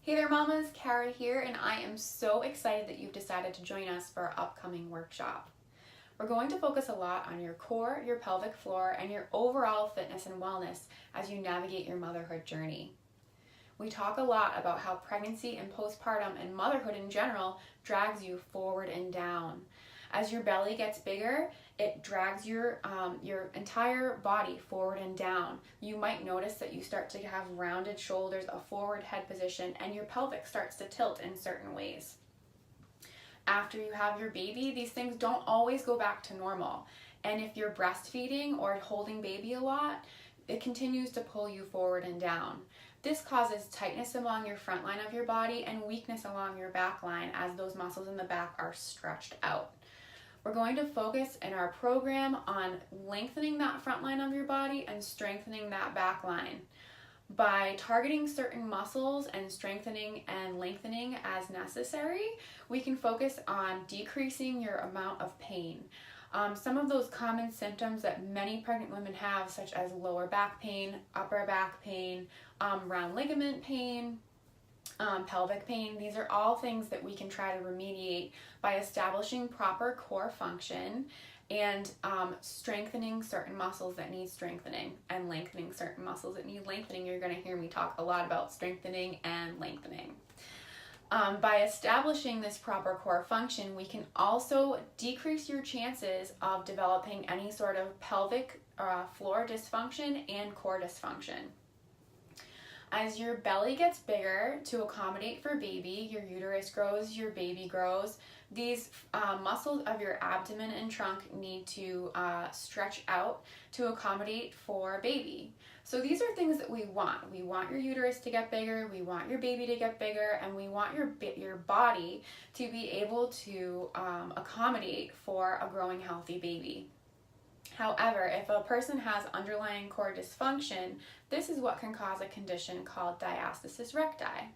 Hey there mamas, Kara here, and I am so excited that you've decided to join us for our upcoming workshop. We're going to focus a lot on your core, your pelvic floor, and your overall fitness and wellness as you navigate your motherhood journey. We talk a lot about how pregnancy and postpartum and motherhood in general drags you forward and down. As your belly gets bigger, it drags your entire body forward and down. You might notice that you start to have rounded shoulders, a forward head position, and your pelvic starts to tilt in certain ways. After you have your baby, these things don't always go back to normal. And if you're breastfeeding or holding baby a lot, it continues to pull you forward and down. This causes tightness along your front line of your body and weakness along your back line as those muscles in the back are stretched out. We're going to focus in our program on lengthening that front line of your body and strengthening that back line. By targeting certain muscles and strengthening and lengthening as necessary, we can focus on decreasing your amount of pain. Some of those common symptoms that many pregnant women have, such as lower back pain, upper back pain, round ligament pain, pelvic pain, these are all things that we can try to remediate by establishing proper core function and strengthening certain muscles that need strengthening and lengthening certain muscles that need lengthening. You're going to hear me talk a lot about strengthening and lengthening. By establishing this proper core function, we can also decrease your chances of developing any sort of pelvic floor dysfunction and core dysfunction. As your belly gets bigger to accommodate for baby, your uterus grows, your baby grows, these muscles of your abdomen and trunk need to stretch out to accommodate for baby. So these are things that we want. We want your uterus to get bigger, we want your baby to get bigger, and we want your body to be able to accommodate for a growing healthy baby. However, if a person has underlying core dysfunction, this is what can cause a condition called diastasis recti.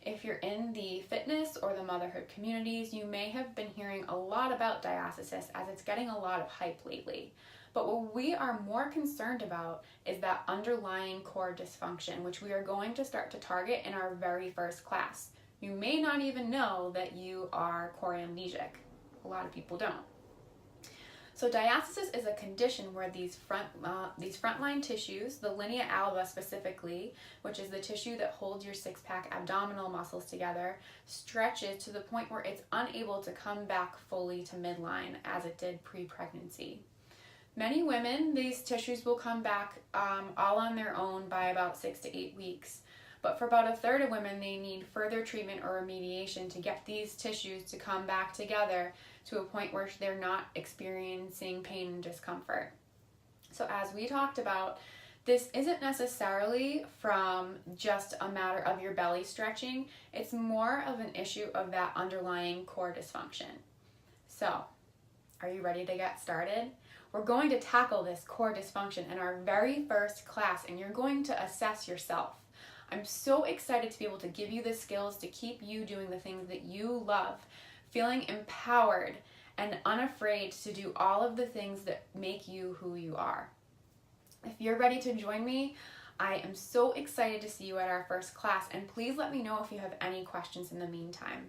If you're in the fitness or the motherhood communities, you may have been hearing a lot about diastasis as it's getting a lot of hype lately. But what we are more concerned about is that underlying core dysfunction, which we are going to start to target in our very first class. You may not even know that you are core amnesic. A lot of people don't. So diastasis is a condition where these frontline tissues, the linea alba specifically, which is the tissue that holds your six-pack abdominal muscles together, stretches to the point where it's unable to come back fully to midline as it did pre-pregnancy. Many women, these tissues will come back all on their own by about 6 to 8 weeks. But for about a third of women, they need further treatment or remediation to get these tissues to come back together to a point where they're not experiencing pain and discomfort. So as we talked about, this isn't necessarily from just a matter of your belly stretching. It's more of an issue of that underlying core dysfunction. So, are you ready to get started? We're going to tackle this core dysfunction in our very first class, and you're going to assess yourself. I'm so excited to be able to give you the skills to keep you doing the things that you love, feeling empowered and unafraid to do all of the things that make you who you are. If you're ready to join me, I am so excited to see you at our first class, and please let me know if you have any questions in the meantime.